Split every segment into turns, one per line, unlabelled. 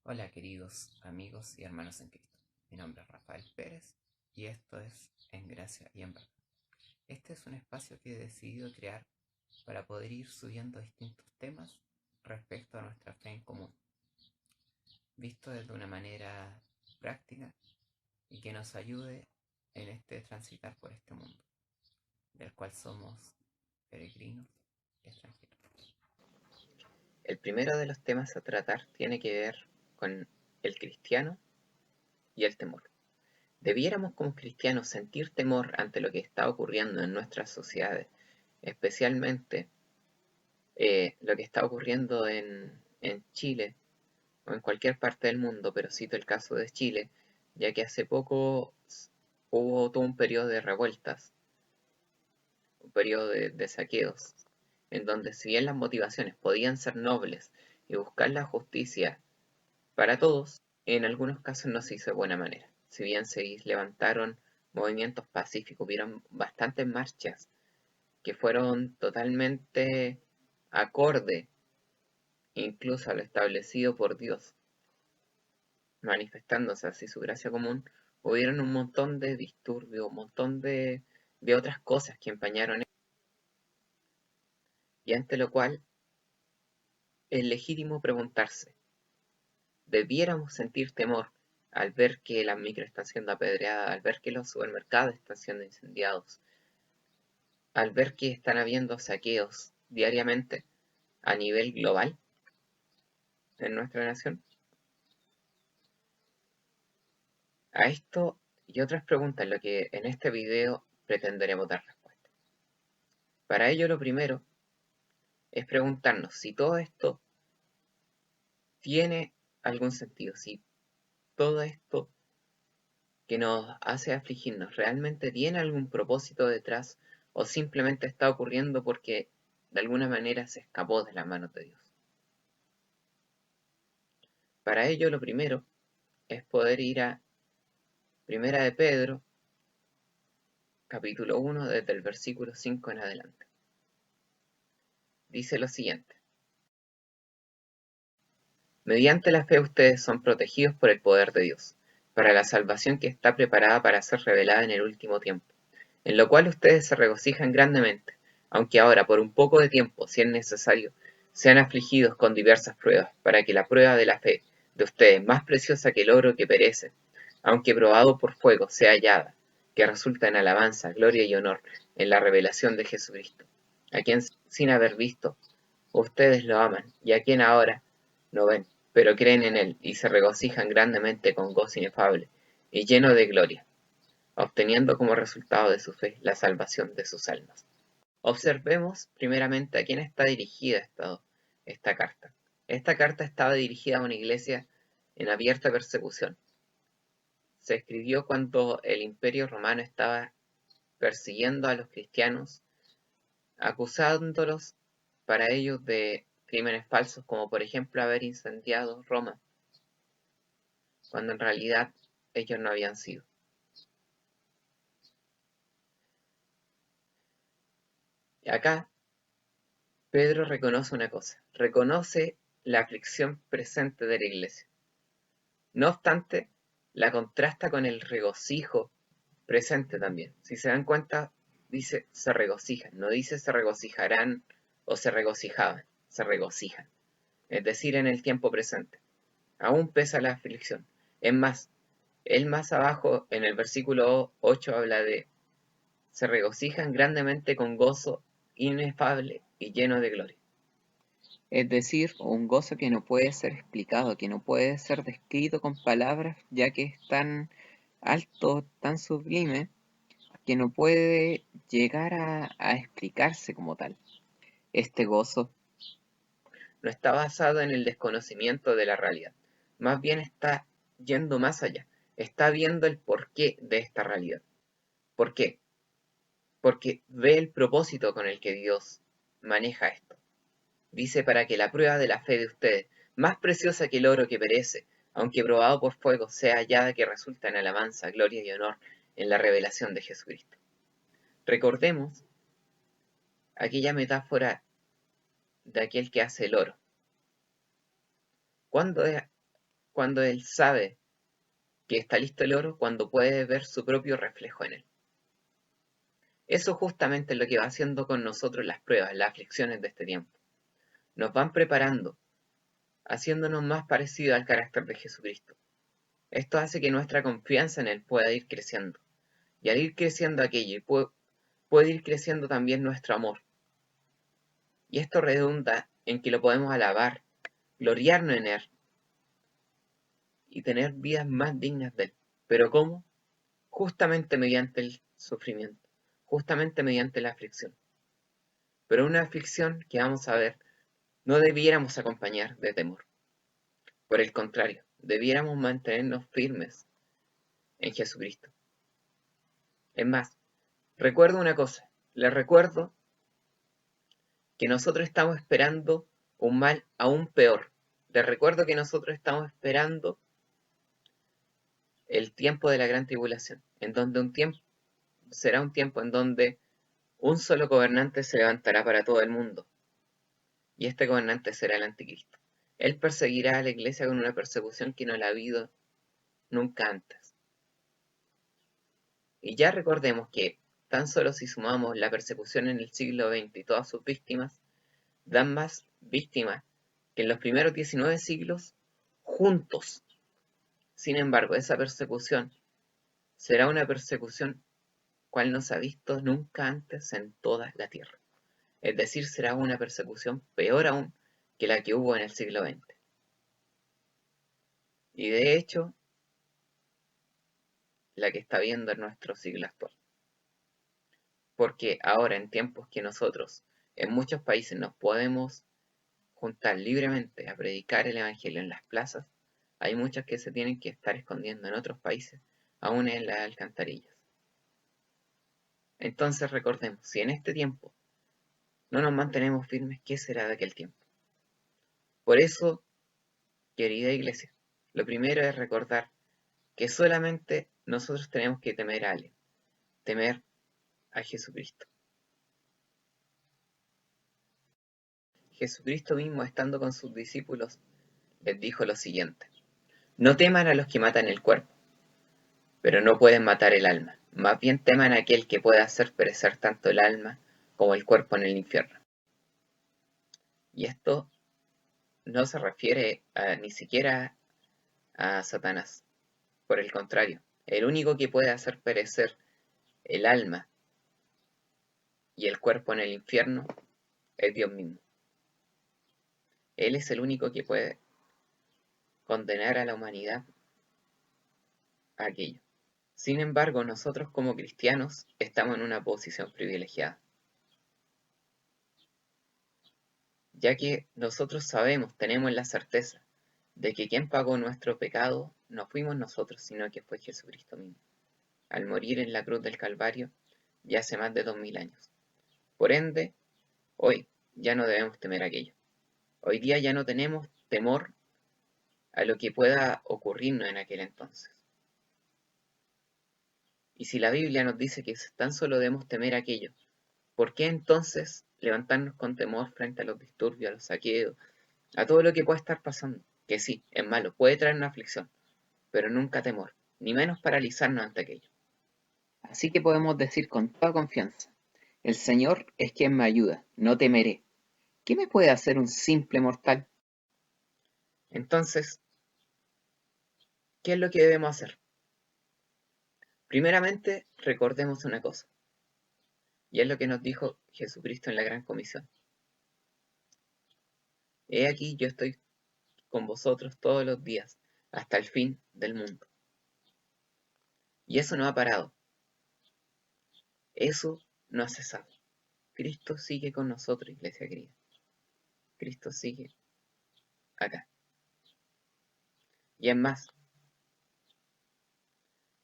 Hola queridos amigos y hermanos en Cristo. Mi nombre es Rafael Pérez y esto es En Gracia y en Verdad. Este es un espacio que he decidido crear para poder ir subiendo distintos temas respecto a nuestra fe en común, visto desde una manera práctica y que nos ayude en este transitar por este mundo, del cual somos peregrinos y extranjeros. El primero de los temas a tratar tiene que ver con el cristiano y el temor. ¿Debiéramos como cristianos sentir temor ante lo que está ocurriendo en nuestras sociedades, especialmente lo que está ocurriendo en Chile o en cualquier parte del mundo, pero cito el caso de Chile, ya que hace poco hubo todo un periodo de revueltas, un periodo de saqueos, en donde si bien las motivaciones podían ser nobles y buscar la justicia para todos, en algunos casos no se hizo de buena manera. Si bien se levantaron movimientos pacíficos, hubieron bastantes marchas que fueron totalmente acorde incluso a lo establecido por Dios, manifestándose así su gracia común, hubieron un montón de disturbios, un montón de otras cosas que empañaron, y ante lo cual es legítimo preguntarse, ¿debiéramos sentir temor al ver que la micro está siendo apedreada, al ver que los supermercados están siendo incendiados, al ver que están habiendo saqueos diariamente a nivel global en nuestra nación? A esto y otras preguntas es lo que en este video pretenderemos dar respuesta. Para ello lo primero es preguntarnos si todo esto tiene algún sentido, si todo esto que nos hace afligirnos realmente tiene algún propósito detrás o simplemente está ocurriendo porque de alguna manera se escapó de las manos de Dios. Para ello lo primero es poder ir a Primera de Pedro, capítulo 1, desde el versículo 5 en adelante. Dice lo siguiente: mediante la fe ustedes son protegidos por el poder de Dios, para la salvación que está preparada para ser revelada en el último tiempo, en lo cual ustedes se regocijan grandemente, aunque ahora por un poco de tiempo, si es necesario, sean afligidos con diversas pruebas, para que la prueba de la fe de ustedes, más preciosa que el oro que perece, aunque probado por fuego, sea hallada, que resulta en alabanza, gloria y honor en la revelación de Jesucristo, a quien sin haber visto, ustedes lo aman, y a quien ahora no ven, pero creen en él, y se regocijan grandemente con gozo inefable y lleno de gloria, obteniendo como resultado de su fe la salvación de sus almas. Observemos primeramente a quién está dirigida esta carta. Esta carta estaba dirigida a una iglesia en abierta persecución. Se escribió cuando el Imperio Romano estaba persiguiendo a los cristianos, acusándolos para ellos de crímenes falsos, como por ejemplo haber incendiado Roma, cuando en realidad ellos no habían sido. Acá Pedro reconoce una cosa, reconoce la aflicción presente de la iglesia. No obstante, la contrasta con el regocijo presente también. Si se dan cuenta, dice se regocijan, no dice se regocijarán o se regocijaban, se regocijan. Es decir, en el tiempo presente. Aún pesa la aflicción. Es más, él más abajo en el versículo 8 habla de se regocijan grandemente con gozo inefable y lleno de gloria. Es decir, un gozo que no puede ser explicado, que no puede ser descrito con palabras, ya que es tan alto, tan sublime, que no puede llegar a explicarse como tal. Este gozo no está basado en el desconocimiento de la realidad, más bien está yendo más allá, está viendo el porqué de esta realidad. ¿Por qué? Porque ve el propósito con el que Dios maneja esto. Dice para que la prueba de la fe de ustedes, más preciosa que el oro que perece, aunque probado por fuego, sea hallada que resulta en alabanza, gloria y honor en la revelación de Jesucristo. Recordemos aquella metáfora de aquel que hace el oro. ¿Cuándo cuando él sabe que está listo el oro, cuando puede ver su propio reflejo en él. Eso justamente es lo que va haciendo con nosotros las pruebas, las aflicciones de este tiempo. Nos van preparando, haciéndonos más parecidos al carácter de Jesucristo. Esto hace que nuestra confianza en Él pueda ir creciendo. Y al ir creciendo aquello, puede ir creciendo también nuestro amor. Y esto redunda en que lo podemos alabar, gloriarnos en Él y tener vidas más dignas de Él. ¿Pero cómo? Justamente mediante el sufrimiento, justamente mediante la aflicción. Pero una aflicción que vamos a ver, no debiéramos acompañar de temor. Por el contrario, debiéramos mantenernos firmes en Jesucristo. Es más, recuerdo una cosa, les recuerdo que nosotros estamos esperando un mal aún peor. Les recuerdo que nosotros estamos esperando el tiempo de la gran tribulación, en donde será un tiempo en donde un solo gobernante se levantará para todo el mundo, y este gobernante será el anticristo. Él perseguirá a la iglesia con una persecución que no la ha habido nunca antes. Y ya recordemos que, tan solo si sumamos la persecución en el siglo XX y todas sus víctimas, dan más víctimas que en los primeros 19 siglos juntos. Sin embargo, esa persecución será una persecución cual no se ha visto nunca antes en toda la tierra. Es decir, será una persecución peor aún que la que hubo en el siglo XX. Y de hecho, la que está viendo en nuestro siglo actual. Porque ahora, en tiempos que nosotros en muchos países nos podemos juntar libremente a predicar el Evangelio en las plazas, hay muchos que se tienen que estar escondiendo en otros países, aún en las alcantarillas. Entonces recordemos, si en este tiempo no nos mantenemos firmes, ¿qué será de aquel tiempo? Por eso, querida iglesia, lo primero es recordar que solamente nosotros tenemos que temer a alguien, temer a Jesucristo. Jesucristo mismo, estando con sus discípulos, les dijo lo siguiente: no teman a los que matan el cuerpo, pero no pueden matar el alma. Más bien teman a aquel que pueda hacer perecer tanto el alma como el cuerpo en el infierno. Y esto no se refiere ni siquiera a Satanás. Por el contrario, el único que puede hacer perecer el alma y el cuerpo en el infierno es Dios mismo. Él es el único que puede condenar a la humanidad a aquello. Sin embargo, nosotros como cristianos estamos en una posición privilegiada, ya que nosotros sabemos, tenemos la certeza de que quien pagó nuestro pecado no fuimos nosotros, sino que fue Jesucristo mismo, al morir en la cruz del Calvario ya hace más de 2000 años. Por ende, hoy ya no debemos temer aquello. Hoy día ya no tenemos temor a lo que pueda ocurrirnos en aquel entonces. Y si la Biblia nos dice que tan solo debemos temer aquello, ¿por qué entonces levantarnos con temor frente a los disturbios, a los saqueos, a todo lo que pueda estar pasando? Que sí, es malo, puede traer una aflicción, pero nunca temor, ni menos paralizarnos ante aquello. Así que podemos decir con toda confianza: el Señor es quien me ayuda, no temeré. ¿Qué me puede hacer un simple mortal? Entonces, ¿qué es lo que debemos hacer? Primeramente, recordemos una cosa, y es lo que nos dijo Jesucristo en la Gran Comisión. He aquí, yo estoy con vosotros todos los días, hasta el fin del mundo. Y eso no ha parado, eso no ha cesado. Cristo sigue con nosotros, iglesia querida. Cristo sigue acá. Y es más,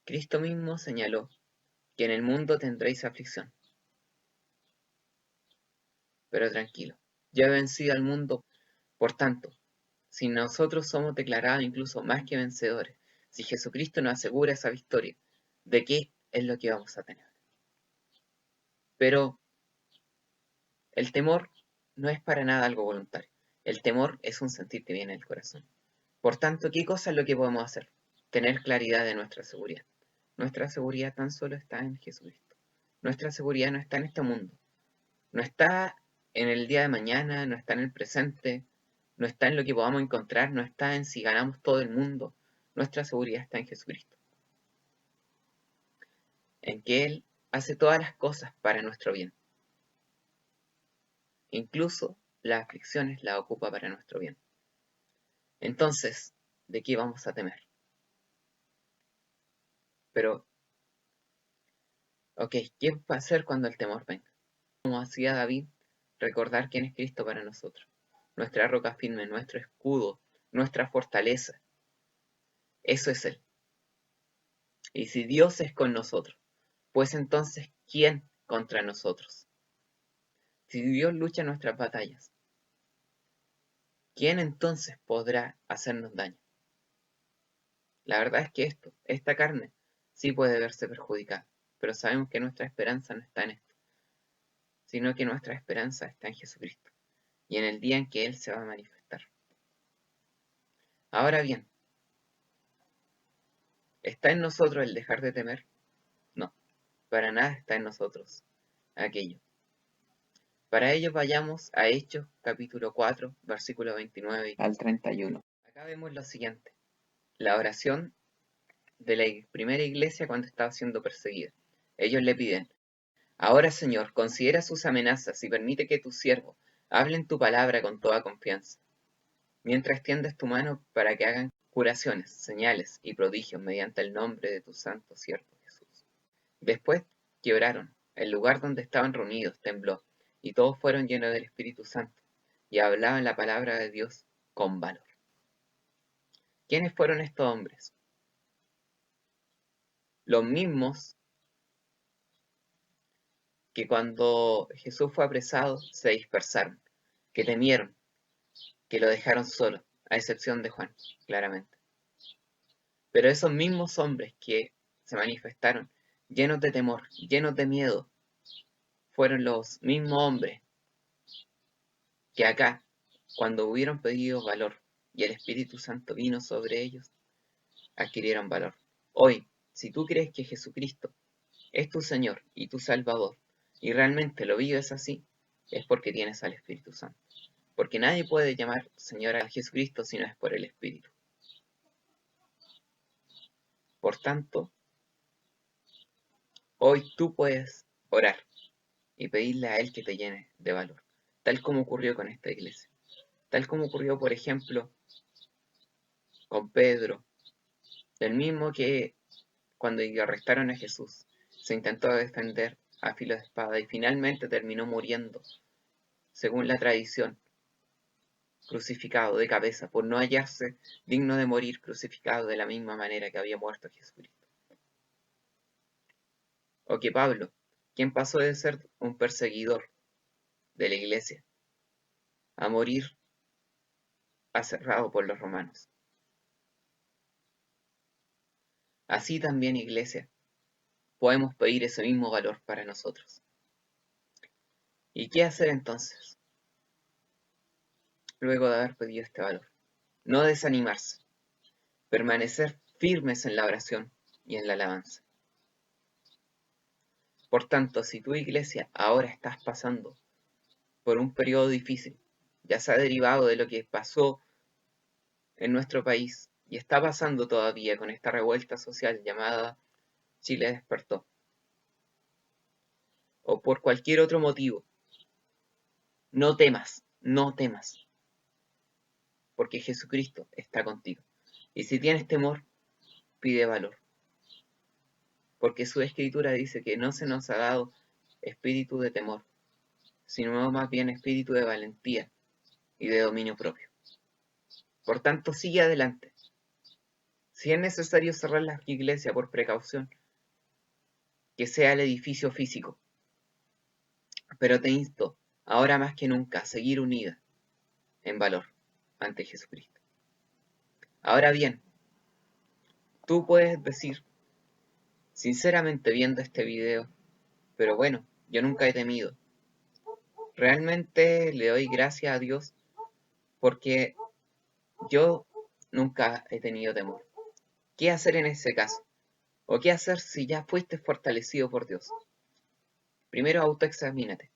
Cristo mismo señaló que en el mundo tendréis aflicción. Pero tranquilo, ya he vencido al mundo. Por tanto, si nosotros somos declarados incluso más que vencedores, si Jesucristo nos asegura esa victoria, ¿de qué es lo que vamos a tener? Pero el temor no es para nada algo voluntario. El temor es un sentir que viene del corazón. Por tanto, ¿qué cosa es lo que podemos hacer? Tener claridad de nuestra seguridad. Nuestra seguridad tan solo está en Jesucristo. Nuestra seguridad no está en este mundo. No está en el día de mañana, no está en el presente, no está en lo que podamos encontrar, no está en si ganamos todo el mundo. Nuestra seguridad está en Jesucristo. En que Él hace todas las cosas para nuestro bien. Incluso las aflicciones las ocupa para nuestro bien. Entonces, ¿de qué vamos a temer? Pero, ok, ¿qué va a hacer cuando el temor venga? Como hacía David, recordar quién es Cristo para nosotros. Nuestra roca firme, nuestro escudo, nuestra fortaleza. Eso es Él. Y si Dios es con nosotros, pues entonces, ¿quién contra nosotros? Si Dios lucha nuestras batallas, ¿quién entonces podrá hacernos daño? La verdad es que esta carne, sí puede verse perjudicada, pero sabemos que nuestra esperanza no está en esto, sino que nuestra esperanza está en Jesucristo y en el día en que Él se va a manifestar. Ahora bien, ¿está en nosotros el dejar de temer? No, para nada está en nosotros aquello. Para ello vayamos a Hechos capítulo 4, versículo 29 al 31. Acá vemos lo siguiente, la oración de la primera iglesia cuando estaba siendo perseguida. Ellos le piden: ahora, Señor, considera sus amenazas y permite que tus siervos hablen tu palabra con toda confianza, mientras extiendes tu mano para que hagan curaciones, señales y prodigios mediante el nombre de tu santo siervo Jesús. Después que oraron, el lugar donde estaban reunidos tembló, y todos fueron llenos del Espíritu Santo, y hablaban la palabra de Dios con valor. ¿Quiénes fueron estos hombres? Los mismos que cuando Jesús fue apresado se dispersaron, que temieron, que lo dejaron solo, a excepción de Juan, claramente. Pero esos mismos hombres que se manifestaron llenos de temor, llenos de miedo, fueron los mismos hombres que acá, cuando hubieron pedido valor y el Espíritu Santo vino sobre ellos, adquirieron valor. Hoy, si tú crees que Jesucristo es tu Señor y tu Salvador, y realmente lo vives así, es porque tienes al Espíritu Santo. Porque nadie puede llamar Señor a Jesucristo si no es por el Espíritu. Por tanto, hoy tú puedes orar y pedirle a Él que te llene de valor, tal como ocurrió con esta iglesia. Tal como ocurrió, por ejemplo, con Pedro, el mismo que cuando arrestaron a Jesús se intentó defender a filo de espada y finalmente terminó muriendo, según la tradición, crucificado de cabeza, por no hallarse digno de morir crucificado de la misma manera que había muerto Jesucristo. O que Pablo, quien pasó de ser un perseguidor de la iglesia a morir aserrado por los romanos. Así también, iglesia, podemos pedir ese mismo valor para nosotros. ¿Y qué hacer entonces, luego de haber pedido este valor? No desanimarse, permanecer firmes en la oración y en la alabanza. Por tanto, si tu iglesia ahora estás pasando por un periodo difícil, ya sea derivado de lo que pasó en nuestro país y está pasando todavía con esta revuelta social llamada Chile despertó, o por cualquier otro motivo, no temas, no temas, porque Jesucristo está contigo. Y si tienes temor, pide valor, porque su escritura dice que no se nos ha dado espíritu de temor, sino más bien espíritu de valentía y de dominio propio. Por tanto, sigue adelante. Si es necesario cerrar la iglesia por precaución, que sea el edificio físico, pero te insto, ahora más que nunca, a seguir unida en valor ante Jesucristo. Ahora bien, tú puedes decir, sinceramente viendo este video, pero bueno, yo nunca he temido. Realmente le doy gracias a Dios porque yo nunca he tenido temor. ¿Qué hacer en ese caso? ¿O qué hacer si ya fuiste fortalecido por Dios? Primero autoexamínate,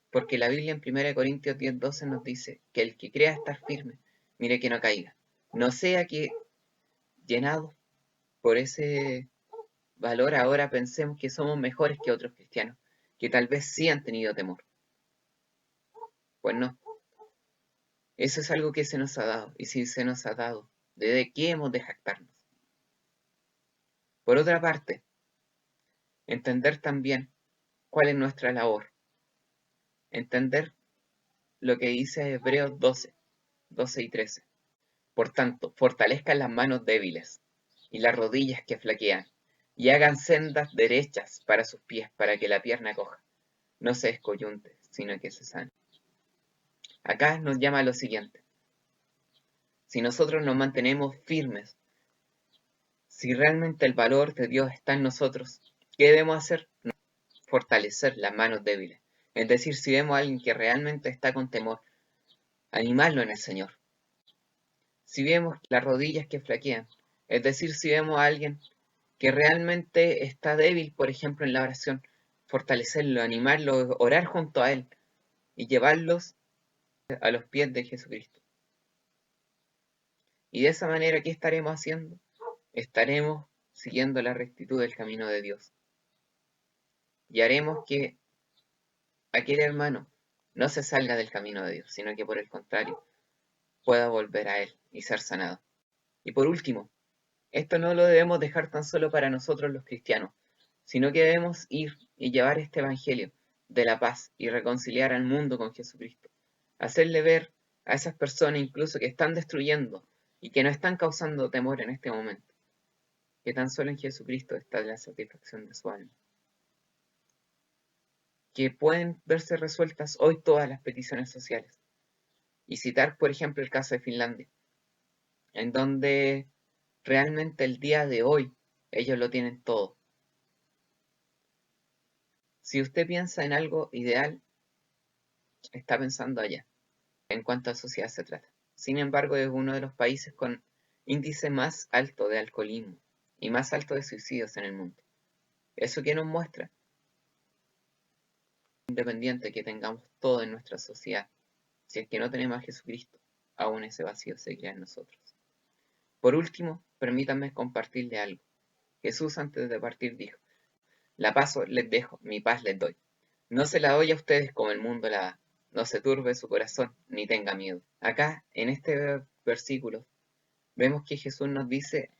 porque la Biblia en 1 Corintios 10:12 nos dice que el que crea estar firme, mire que no caiga. No sea que, llenados por ese valor, ahora pensemos que somos mejores que otros cristianos, que tal vez sí han tenido temor. Pues no, eso es algo que se nos ha dado, y si se nos ha dado, ¿de qué hemos de jactarnos? Por otra parte, entender también cuál es nuestra labor. Entender lo que dice Hebreos 12 y 13. Por tanto, fortalezcan las manos débiles y las rodillas que flaquean, y hagan sendas derechas para sus pies, para que la pierna coja no se descoyunte, sino que se sane. Acá nos llama a lo siguiente. Si nosotros nos mantenemos firmes, si realmente el valor de Dios está en nosotros, ¿qué debemos hacer? Fortalecer las manos débiles. Es decir, si vemos a alguien que realmente está con temor, animarlo en el Señor. Si vemos las rodillas que flaquean, es decir, si vemos a alguien que realmente está débil, por ejemplo, en la oración, fortalecerlo, animarlo, orar junto a él y llevarlos a los pies de Jesucristo. Y de esa manera, ¿qué estaremos haciendo? Estaremos siguiendo la rectitud del camino de Dios. Y haremos que aquel hermano no se salga del camino de Dios, sino que por el contrario, pueda volver a él y ser sanado. Y por último, esto no lo debemos dejar tan solo para nosotros los cristianos, sino que debemos ir y llevar este evangelio de la paz y reconciliar al mundo con Jesucristo. Hacerle ver a esas personas incluso que están destruyendo y que no están causando temor en este momento, que tan solo en Jesucristo está la satisfacción de su alma. Que pueden verse resueltas hoy todas las peticiones sociales. Y citar, por ejemplo, el caso de Finlandia, en donde realmente el día de hoy ellos lo tienen todo. Si usted piensa en algo ideal, está pensando allá, en cuanto a sociedad se trata. Sin embargo, es uno de los países con índice más alto de alcoholismo y más alto de suicidios en el mundo. ¿Eso qué nos muestra? Independiente que tengamos todo en nuestra sociedad, si es que no tenemos a Jesucristo, aún ese vacío seguirá en nosotros. Por último, permítanme compartirle algo. Jesús antes de partir dijo, la paz les dejo, mi paz les doy. No se la doy a ustedes como el mundo la da. No se turbe su corazón, ni tenga miedo. Acá, en este versículo, vemos que Jesús nos dice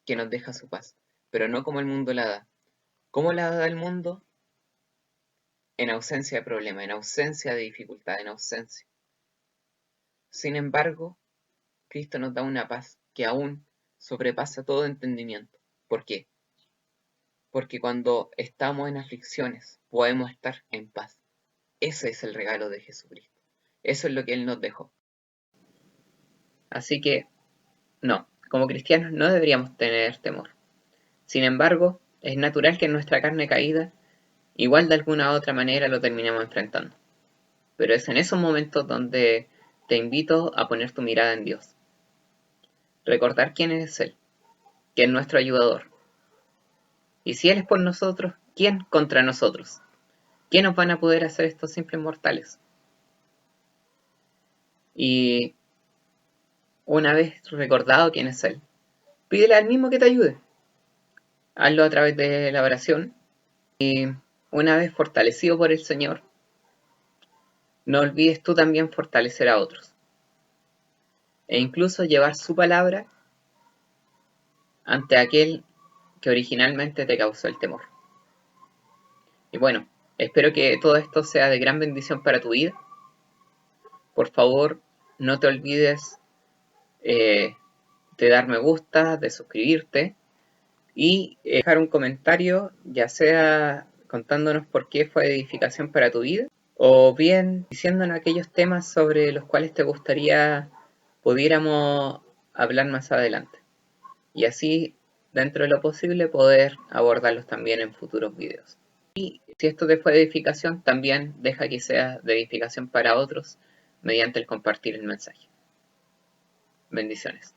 que nos deja su paz, pero no como el mundo la da. ¿Cómo la da el mundo? En ausencia de problema, en ausencia de dificultad, en ausencia. Sin embargo, Cristo nos da una paz que aún sobrepasa todo entendimiento. ¿Por qué? Porque cuando estamos en aflicciones podemos estar en paz. Ese es el regalo de Jesucristo. Eso es lo que Él nos dejó. Así que, no, como cristianos no deberíamos tener temor. Sin embargo, es natural que en nuestra carne caída, igual de alguna u otra manera lo terminemos enfrentando. Pero es en esos momentos donde te invito a poner tu mirada en Dios. Recordar quién es Él, que es nuestro ayudador. Y si Él es por nosotros, ¿quién contra nosotros? ¿Qué nos van a poder hacer estos simples mortales? Y una vez recordado quién es Él, pídele al mismo que te ayude. Hazlo a través de la oración y una vez fortalecido por el Señor, no olvides tú también fortalecer a otros e incluso llevar su palabra ante aquel que originalmente te causó el temor. Y bueno, espero que todo esto sea de gran bendición para tu vida. Por favor, no te olvides de dar me gusta, de suscribirte y dejar un comentario, ya sea contándonos por qué fue edificación para tu vida, o bien diciéndonos aquellos temas sobre los cuales te gustaría pudiéramos hablar más adelante. Y así, dentro de lo posible, poder abordarlos también en futuros videos. Y si esto te fue de edificación, también deja que sea de edificación para otros mediante el compartir el mensaje. Bendiciones.